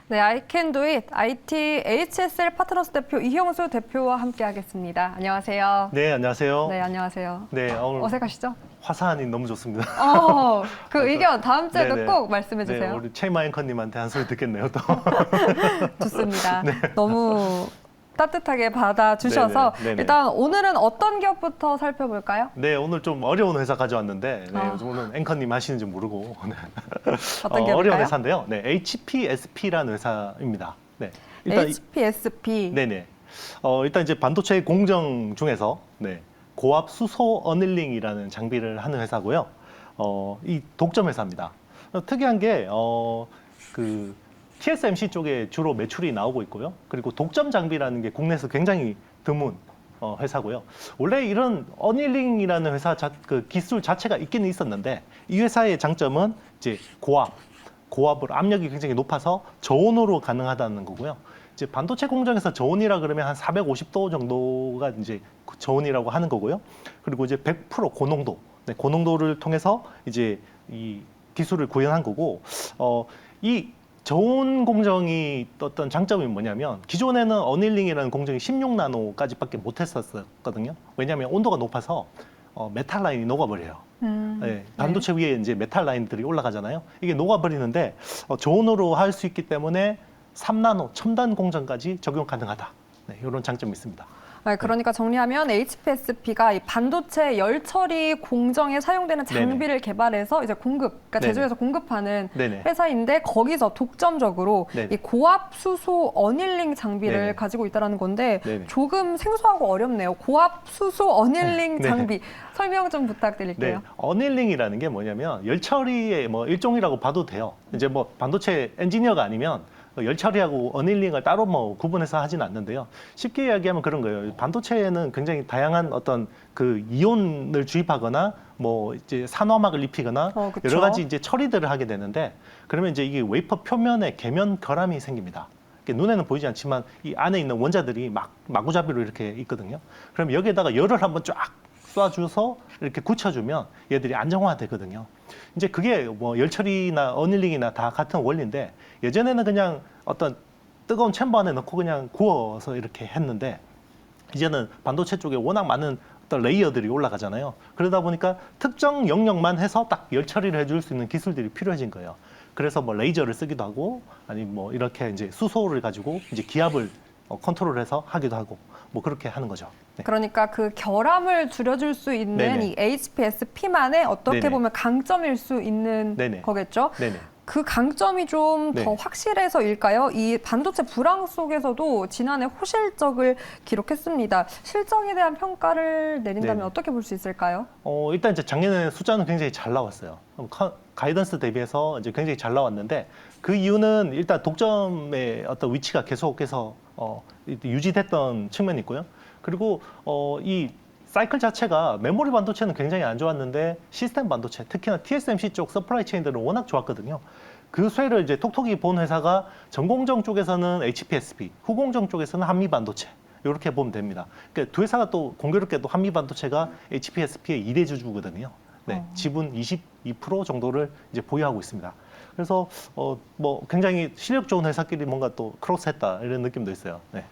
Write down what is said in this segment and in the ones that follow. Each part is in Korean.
네, I can do it. IT HSL 파트너스 대표 이형수 대표와 함께하겠습니다. 안녕하세요. 네, 안녕하세요. 네, 안녕하세요. 네, 오늘 어색하시죠? 화사하니 너무 좋습니다. 그 의견 다음 주에도 네네. 꼭 말씀해 네, 주세요. 우리 최마 앵커님한테 한 소리 듣겠네요, 또. 좋습니다. 너무 따뜻하게 받아주셔서 네네. 일단 오늘은 어떤 기업부터 살펴볼까요? 네, 오늘 좀 어려운 회사 가져왔는데, 네, 아. 오늘 앵커님 하시는지 모르고. 네. 어떤 기업일까요? 어려운 회사인데요. 네, HPSP라는 회사입니다. 네, 일단 HPSP. 네네. 일단 이제 반도체 공정 중에서 네, 고압 수소 어닐링이라는 장비를 하는 회사고요. 이 독점 회사입니다. 특이한 게 그 TSMC 쪽에 주로 매출이 나오고 있고요. 그리고 독점 장비라는 게 국내에서 굉장히 드문 회사고요. 원래 이런 어닐링이라는 회사 그 기술 자체가 있기는 있었는데 이 회사의 장점은 이제 고압으로 압력이 굉장히 높아서 저온으로 가능하다는 거고요. 이제 반도체 공정에서 저온이라 그러면 한 450도 정도가 이제 저온이라고 하는 거고요. 그리고 이제 100% 고농도, 네, 고농도를 통해서 이제 이 기술을 구현한 거고, 이 저온 공정이 어떤 장점이 뭐냐면 기존에는 어닐링이라는 공정이 16나노까지밖에 못했었거든요. 왜냐하면 온도가 높아서 메탈 라인이 녹아버려요. 네, 반도체 위에 이제 메탈 라인들이 올라가잖아요. 이게 녹아버리는데 저온으로 할 수 있기 때문에 3나노 첨단 공정까지 적용 가능하다. 네, 이런 장점이 있습니다. 네, 그러니까 정리하면 HPSP가 이 반도체 열 처리 공정에 사용되는 장비를 개발해서 이제 그러니까 제조해서 공급하는 네네. 회사인데 거기서 독점적으로 네네. 이 고압 수소 어닐링 장비를 네네. 가지고 있다는 건데 네네. 조금 생소하고 어렵네요. 고압 수소 어닐링 네. 장비 설명 좀 부탁드릴게요. 네, 어닐링이라는 게 뭐냐면 열 처리의 뭐 일종이라고 봐도 돼요. 이제 뭐 반도체 엔지니어가 아니면 열 처리하고 어닐링을 따로 뭐 구분해서 하지는 않는데요. 쉽게 이야기하면 그런 거예요. 반도체에는 굉장히 다양한 어떤 그 이온을 주입하거나 뭐 이제 산화막을 입히거나 그쵸. 여러 가지 이제 처리들을 하게 되는데 그러면 이제 이게 웨이퍼 표면에 계면 결함이 생깁니다. 눈에는 보이지 않지만 이 안에 있는 원자들이 마구잡이로 이렇게 있거든요. 그럼 여기에다가 열을 한번 쫙 쏴줘서 이렇게 굳혀주면 얘들이 안정화되거든요. 이제 그게 뭐 열처리나 어닐링이나 다 같은 원리인데 예전에는 그냥 어떤 뜨거운 챔버 안에 넣고 그냥 구워서 이렇게 했는데 이제는 반도체 쪽에 워낙 많은 어떤 레이어들이 올라가잖아요. 그러다 보니까 특정 영역만 해서 딱 열처리를 해줄 수 있는 기술들이 필요해진 거예요. 그래서 뭐 레이저를 쓰기도 하고 아니 뭐 이렇게 이제 수소를 가지고 이제 기압을 컨트롤해서 하기도 하고 뭐 그렇게 하는 거죠. 네. 그러니까 그 결함을 줄여줄 수 있는 네네. 이 HPSP만의 어떻게 네네. 보면 강점일 수 있는 네네. 거겠죠? 네네. 그 강점이 좀 더 네. 확실해서일까요? 이 반도체 불황 속에서도 지난해 호실적을 기록했습니다. 실적에 대한 평가를 내린다면 네네. 어떻게 볼 수 있을까요? 일단 이제 작년에 숫자는 굉장히 잘 나왔어요. 가이던스 대비해서 이제 굉장히 잘 나왔는데 그 이유는 일단 독점의 어떤 위치가 계속해서 유지됐던 측면이 있고요. 그리고 이 사이클 자체가 메모리 반도체는 굉장히 안 좋았는데 시스템 반도체, 특히나 TSMC 쪽 서플라이 체인들은 워낙 좋았거든요. 그 쇠를 이제 톡톡이 본 회사가 전공정 쪽에서는 HPSP, 후공정 쪽에서는 한미 반도체. 이렇게 보면 됩니다. 그러니까 두 회사가 또 공교롭게도 한미 반도체가 HPSP의 2대 주주거든요. 네, 지분 22% 정도를 이제 보유하고 있습니다. 그래서 뭐 굉장히 실력 좋은 회사끼리 뭔가 또 크로스했다 이런 느낌도 있어요. 네.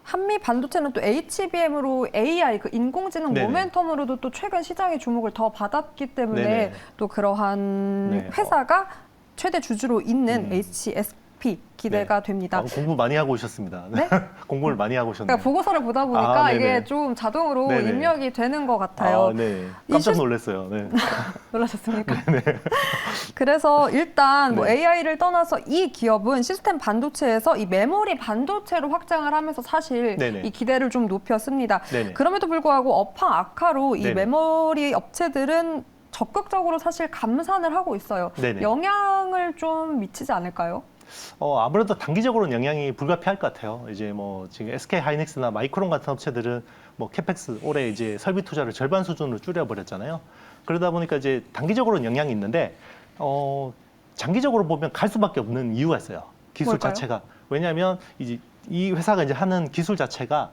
한미 반도체는 또 HBM으로 AI, 그 인공지능 네네. 모멘텀으로도 또 최근 시장의 주목을 더 받았기 때문에 네네. 또 그러한 네. 회사가 최대 주주로 있는 HSP 기대가 네. 됩니다. 공부 많이 하고 오셨습니다. 네? 공부를 많이 하고 오셨네요. 그러니까 보고서를 보다 보니까 네네. 이게 좀 자동으로 네네. 입력이 되는 것 같아요. 네. 깜짝 놀랐어요. 네. 놀라셨습니까? 그래서 일단 뭐 네. AI를 떠나서 이 기업은 시스템 반도체에서 이 메모리 반도체로 확장을 하면서 사실 네네. 이 기대를 좀 높였습니다. 네네. 그럼에도 불구하고 업황 악화로 이 네네. 메모리 업체들은 적극적으로 사실 감산을 하고 있어요. 네네. 영향을 좀 미치지 않을까요? 아무래도 단기적으로는 영향이 불가피할 것 같아요. 이제 뭐 지금 SK 하이닉스나 마이크론 같은 업체들은 뭐 캐펙스 올해 이제 설비 투자를 절반 수준으로 줄여버렸잖아요. 그러다 보니까 이제 단기적으로는 영향이 있는데 장기적으로 보면 갈 수밖에 없는 이유가 있어요. 기술 뭘까요? 자체가. 왜냐하면 이제 이 회사가 이제 하는 기술 자체가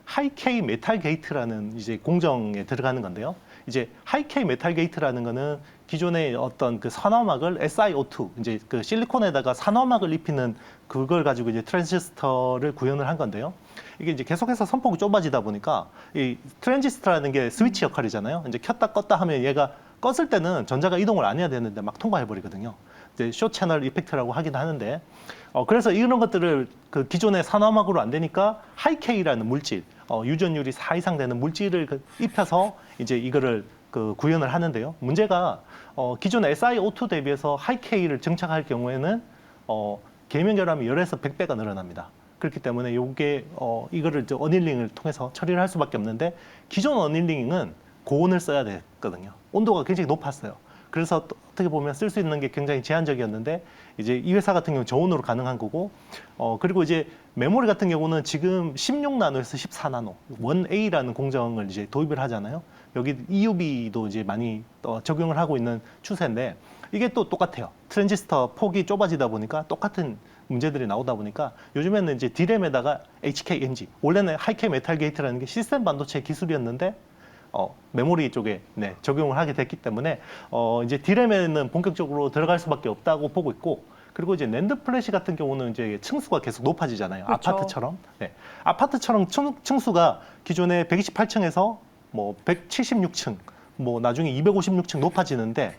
하이-K 메탈 게이트라는 이제 공정에 들어가는 건데요. 이제 하이-K 메탈 게이트라는 거는 기존의 어떤 그 산화막을 SiO2 이제 그 실리콘에다가 산화막을 입히는 그걸 가지고 이제 트랜지스터를 구현을 한 건데요. 이게 이제 계속해서 선폭이 좁아지다 보니까 이 트랜지스터라는 게 스위치 역할이잖아요. 이제 켰다 껐다 하면 얘가 껐을 때는 전자가 이동을 안 해야 되는데 막 통과해 버리거든요. 이제 쇼 채널 이펙트라고 하긴 하는데 그래서 이런 것들을 그 기존의 산화막으로 안 되니까 하이케이라는 물질, 유전율이 4 이상 되는 물질을 입혀서 이제 이거를 그 구현을 하는데요. 문제가 기존의 SiO2 대비해서 하이케이를 정착할 경우에는 계면 결함이 10에서 100배가 늘어납니다. 그렇기 때문에 요게 이거를 이제 어닐링을 통해서 처리를 할 수밖에 없는데 기존 어닐링은 고온을 써야 됐거든요. 온도가 굉장히 높았어요. 그래서 또 어떻게 보면 쓸 수 있는 게 굉장히 제한적이었는데 이제 이 회사 같은 경우는 저온으로 가능한 거고 그리고 이제 메모리 같은 경우는 지금 16나노에서 14나노 1A라는 공정을 이제 도입을 하잖아요. 여기 EUV도 이제 많이 적용을 하고 있는 추세인데 이게 또 똑같아요. 트랜지스터 폭이 좁아지다 보니까 똑같은 문제들이 나오다 보니까 요즘에는 이제 D램에다가 HKNG 원래는 하이케 메탈 게이트라는 게 시스템 반도체 기술이었는데 메모리 쪽에 적용을 하게 됐기 때문에 이제 D램에는 본격적으로 들어갈 수밖에 없다고 보고 있고 그리고 이제 낸드 플래시 같은 경우는 이제 층수가 계속 높아지잖아요. 그렇죠. 아파트처럼. 네. 아파트처럼 층수가 기존에 128층에서 뭐 176층, 뭐 나중에 256층 높아지는데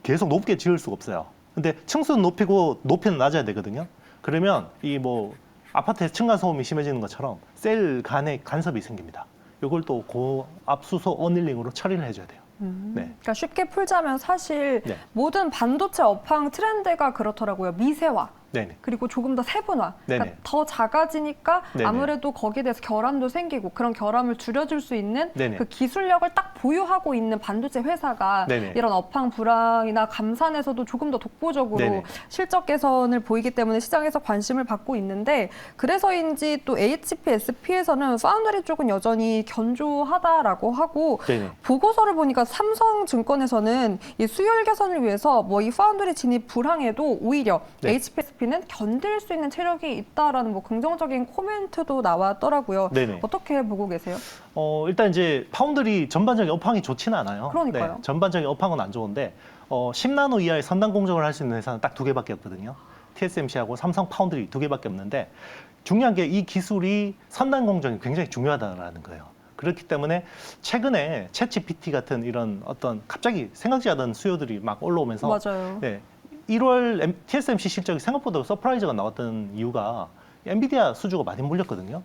계속 높게 지을 수가 없어요. 근데 층수는 높이고 높이는 낮아야 되거든요. 그러면 이 뭐 아파트의 층간 소음이 심해지는 것처럼 셀 간에 간섭이 생깁니다. 이걸 또 고압수소 어닐링으로 처리를 해줘야 돼요. 네. 그러니까 쉽게 풀자면 사실 네. 모든 반도체 업황 트렌드가 그렇더라고요. 미세화. 네네. 그리고 조금 더 세분화. 그러니까 네네. 더 작아지니까 네네. 아무래도 거기에 대해서 결함도 생기고 그런 결함을 줄여줄 수 있는 네네. 그 기술력을 딱 보유하고 있는 반도체 회사가 네네. 이런 업황 불황이나 감산에서도 조금 더 독보적으로 네네. 실적 개선을 보이기 때문에 시장에서 관심을 받고 있는데 그래서인지 또 HP, SP에서는 파운드리 쪽은 여전히 견조하다라고 하고 네네. 보고서를 보니까 삼성증권에서는 이 수율 개선을 위해서 뭐 이 파운드리 진입 불황에도 오히려 네. HPSP는 견딜 수 있는 체력이 있다라는 뭐 긍정적인 코멘트도 나왔더라고요. 네네. 어떻게 보고 계세요? 일단 이제 파운드리 전반적인 업황이 좋지는 않아요. 그러니까요. 네, 전반적인 업황은 안 좋은데 10나노 이하의 선단 공정을 할 수 있는 회사는 딱 2개밖에 없거든요. TSMC하고 삼성 파운드리 2개밖에 없는데 중요한 게 이 기술이 선단 공정이 굉장히 중요하다는 거예요. 그렇기 때문에 최근에 챗GPT 같은 이런 어떤 갑자기 생각지 않은 수요들이 막 올라오면서 맞아요. 네, 1월 TSMC 실적이 생각보다 서프라이즈가 나왔던 이유가 엔비디아 수주가 많이 몰렸거든요.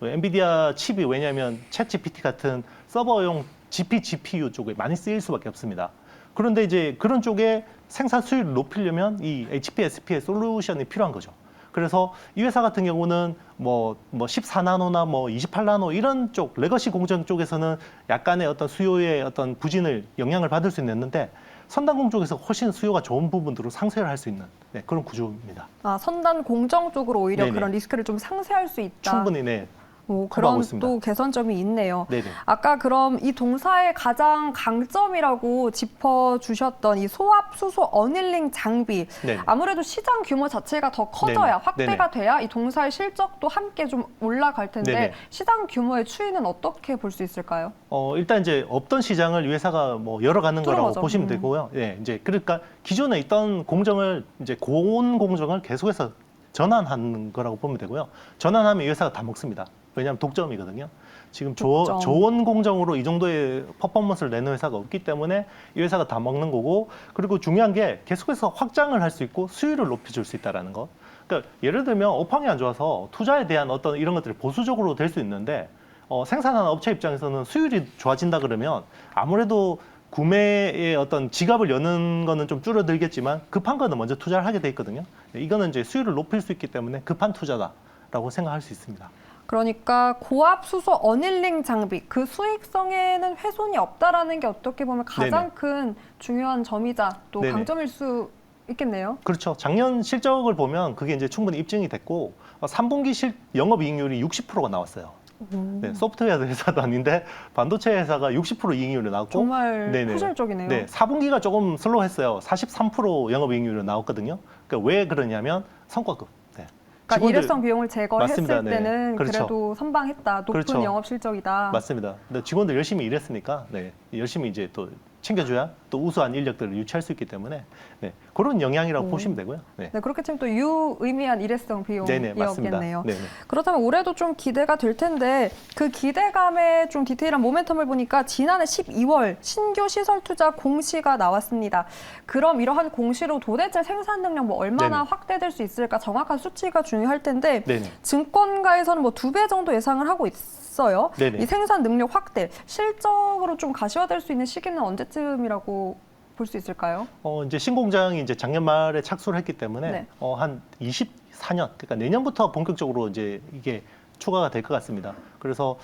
엔비디아 칩이 왜냐하면 챗GPT 같은 서버용 GPU 쪽에 많이 쓰일 수밖에 없습니다. 그런데 이제 그런 쪽에 생산 수율을 높이려면 이 HPSP의 솔루션이 필요한 거죠. 그래서 이 회사 같은 경우는 뭐 14나노나 뭐 28나노 이런 쪽 레거시 공정 쪽에서는 약간의 어떤 수요의 어떤 부진을 영향을 받을 수 있는데 선단공 쪽에서 훨씬 수요가 좋은 부분들로 상쇄를 할 수 있는 그런 구조입니다. 아, 선단 공정 쪽으로 오히려 네네. 그런 리스크를 좀 상쇄할 수 있다. 충분히 오, 커버하고 그런 있습니다. 또 개선점이 있네요. 네네. 아까 그럼 이 동사의 가장 강점이라고 짚어주셨던 이 소압 수소 어닐링 장비 네네. 아무래도 시장 규모 자체가 더 커져야 네네. 확대가 네네. 돼야 이 동사의 실적도 함께 좀 올라갈 텐데 네네. 시장 규모의 추이는 어떻게 볼 수 있을까요? 일단 이제 없던 시장을 이 회사가 뭐 열어가는 거라고 뚫어가죠. 보시면 되고요. 예, 이제 그러니까 기존에 있던 공정을 이제 고온 공정을 계속해서 전환하는 거라고 보면 되고요. 전환하면 이 회사가 다 먹습니다. 왜냐하면 독점이거든요. 지금 독점. 저온 공정으로 이 정도의 퍼포먼스를 내는 회사가 없기 때문에 이 회사가 다 먹는 거고 그리고 중요한 게 계속해서 확장을 할 수 있고 수율을 높여줄 수 있다는 거. 그러니까 예를 들면 업황이 안 좋아서 투자에 대한 어떤 이런 것들이 보수적으로 될 수 있는데 생산하는 업체 입장에서는 수율이 좋아진다 그러면 아무래도 구매의 어떤 지갑을 여는 거는 좀 줄어들겠지만 급한 거는 먼저 투자를 하게 돼 있거든요. 이거는 이제 수율을 높일 수 있기 때문에 급한 투자다라고 생각할 수 있습니다. 그러니까 고압 수소 어닐링 장비 그 수익성에는 훼손이 없다라는 게 어떻게 보면 가장 네네. 큰 중요한 점이자 또 네네. 강점일 수 있겠네요. 그렇죠. 작년 실적을 보면 그게 이제 충분히 입증이 됐고 3분기 영업이익률이 60%가 나왔어요. 네, 소프트웨어 회사도 아닌데 반도체 회사가 60% 이익률이 나왔고 정말 네네. 포괄적이네요. 네, 4분기가 조금 슬로우했어요. 43% 영업이익률이 나왔거든요. 그러니까 왜 그러냐면 성과급. 네. 그러니까 직원들- 일회성 비용을 제거했을 맞습니다. 네. 때는 그렇죠. 그래도 선방했다. 높은 그렇죠. 영업 실적이다. 맞습니다. 근데 직원들 열심히 일했으니까 열심히 이제 또 챙겨줘야 또 우수한 인력들을 유치할 수 있기 때문에 네, 그런 영향이라고 보시면 되고요. 네. 네, 그렇게 치면 또 유의미한 일회성 네네, 맞습니다. 비용이었겠네요. 네네. 그렇다면 올해도 좀 기대가 될 텐데 그 기대감의 좀 디테일한 모멘텀을 보니까 지난해 12월 신규 시설 투자 공시가 나왔습니다. 그럼 이러한 공시로 도대체 생산 능력 뭐 얼마나 네네. 확대될 수 있을까 정확한 수치가 중요할 텐데 네네. 증권가에서는 뭐 2배 정도 예상을 하고 있어요. 네네. 이 생산 능력 확대 실적으로 좀 가시화될 수 있는 시기는 언제쯤이라고 볼 수 있을까요? 이제 신공장이 이제 작년 말에 착수를 했기 때문에 네. 한 24년, 그러니까 내년부터 본격적으로 이제 이게 추가가 될 것 같습니다. 그래서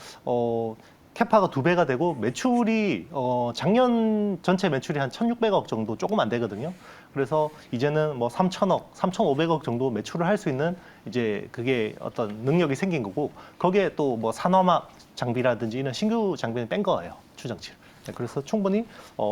캐파가 2배가 되고 매출이 작년 전체 매출이 한 1,600억 정도 조금 안 되거든요. 그래서 이제는 뭐 3,000억, 3,500억 정도 매출을 할 수 있는 이제 그게 어떤 능력이 생긴 거고 거기에 또 뭐 산화막 장비라든지 이런 신규 장비는 뺀 거예요. 추정치를. 네, 그래서 충분히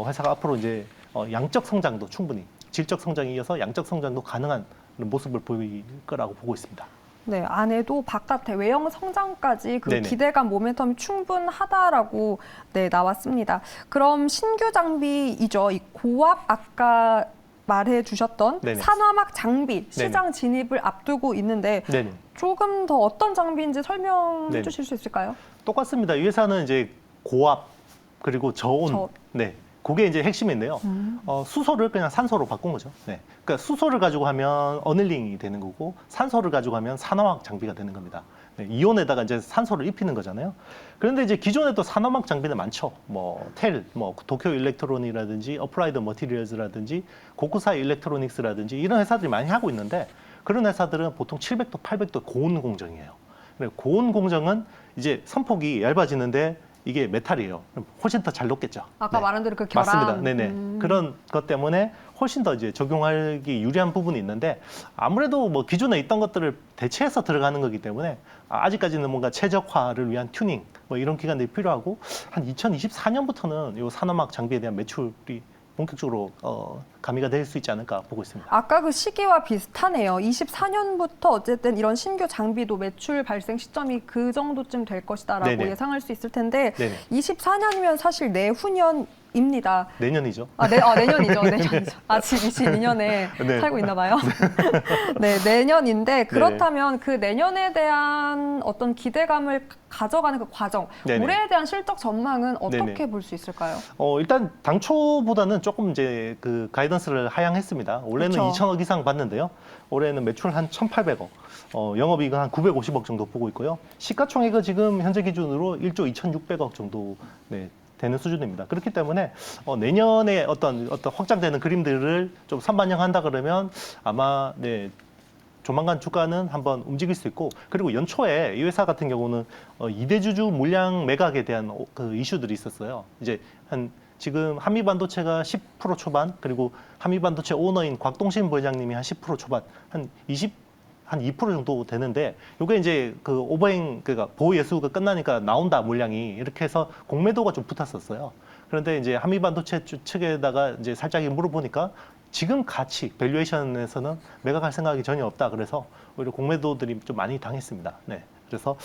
회사가 앞으로 이제 양적 성장도 충분히 질적 성장에 이어서 양적 성장도 가능한 모습을 보일 거라고 보고 있습니다. 네, 안에도 바깥에 외형 성장까지 그 네네. 기대감 모멘텀이 충분하다라고 네, 나왔습니다. 그럼 신규 장비이죠. 이 고압 아까 말해 주셨던 네네. 산화막 장비 시장 진입을 앞두고 있는데 네네. 조금 더 어떤 장비인지 설명해 네네. 주실 수 있을까요? 똑같습니다. 이 회사는 이제 고압 그리고 저온, 네, 그게 이제 핵심인데요. 수소를 그냥 산소로 바꾼 거죠. 네, 그러니까 수소를 가지고 하면 어닐링이 되는 거고 산소를 가지고 하면 산화막 장비가 되는 겁니다. 네, 이온에다가 이제 산소를 입히는 거잖아요. 그런데 이제 기존에도 산화막 장비는 많죠. 뭐 텔, 뭐 도쿄 일렉트론이라든지 어플라이드 머티리얼즈라든지 고쿠사 일렉트로닉스라든지 이런 회사들이 많이 하고 있는데 그런 회사들은 보통 700도, 800도 고온 공정이에요. 고온 공정은 이제 선폭이 얇아지는데 이게 메탈이에요. 그럼 훨씬 더 잘 녹겠죠. 아까 네. 말한 대로 그 결함. 맞습니다. 네네. 그런 것 때문에 훨씬 더 이제 적용하기 유리한 부분이 있는데 아무래도 뭐 기존에 있던 것들을 대체해서 들어가는 거기 때문에 아직까지는 뭔가 최적화를 위한 튜닝 뭐 이런 기간들이 필요하고 한 2024년부터는 이 산화막 장비에 대한 매출이 본격적으로 가미가 될 수 있지 않을까 보고 있습니다. 아까 그 시기와 비슷하네요. 24년부터 어쨌든 이런 신규 장비도 매출 발생 시점이 그 정도쯤 될 것이다라고 네네. 예상할 수 있을 텐데 네네. 24년이면 사실 내후년입니다. 내년이죠. 내년이죠. 내년이죠. 아직 22년에 네. 살고 있나 봐요. 네, 내년인데 그렇다면 그 내년에 대한 어떤 기대감을 가져가는 그 과정, 네네. 올해에 대한 실적 전망은 어떻게 네네. 볼 수 있을까요? 일단 당초보다는 조금 이제 그 가이던스를 하향했습니다. 올해는 그쵸. 2,000억 이상 봤는데요. 올해는 매출 한 1,800억, 영업이익은 한 950억 정도 보고 있고요. 시가총액은 지금 현재 기준으로 1조 2,600억 정도 네, 되는 수준입니다. 그렇기 때문에 내년에 어떤 확장되는 그림들을 좀 선반영한다 그러면 아마 네. 조만간 주가는 한번 움직일 수 있고 그리고 연초에 이 회사 같은 경우는 2대 주주 물량 매각에 대한 그 이슈들이 있었어요. 이제 지금 한미반도체가 10% 초반 그리고 한미반도체 오너인 곽동신 부회장님이 한 10% 초반 한 2% 정도 되는데 이게 이제 그 오버행 그러니까 보호 예수가 끝나니까 나온다 물량이 이렇게 해서 공매도가 좀 붙었었어요. 그런데 이제 한미반도체 측에다가 이제 살짝 물어보니까 지금 가치, 밸류에이션에서는 매각할 생각이 전혀 없다. 그래서 오히려 공매도들이 좀 많이 당했습니다. 네. 그래서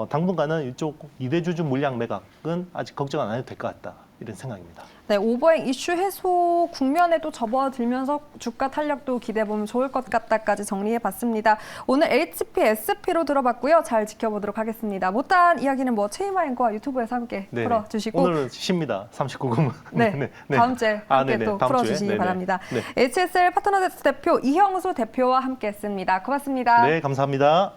당분간은 이쪽 2대 주주 물량 매각은 아직 걱정 안 해도 될 것 같다. 이런 생각입니다. 네, 오버행 이슈 해소 국면에 또 접어들면서 주가 탄력도 기대해보면 좋을 것 같다까지 정리해봤습니다. 오늘 HPSP로 들어봤고요. 잘 지켜보도록 하겠습니다. 못다한 이야기는 뭐 최이마 앵커와 유튜브에서 함께 네네. 풀어주시고 오늘은 쉽니다. 39금은. 네, 다음 주에 함께 네네. 또 다음 풀어주시기 주에. 바랍니다. 네. HSL 파트너데스 대표 이형수 대표와 함께했습니다. 고맙습니다. 네, 감사합니다.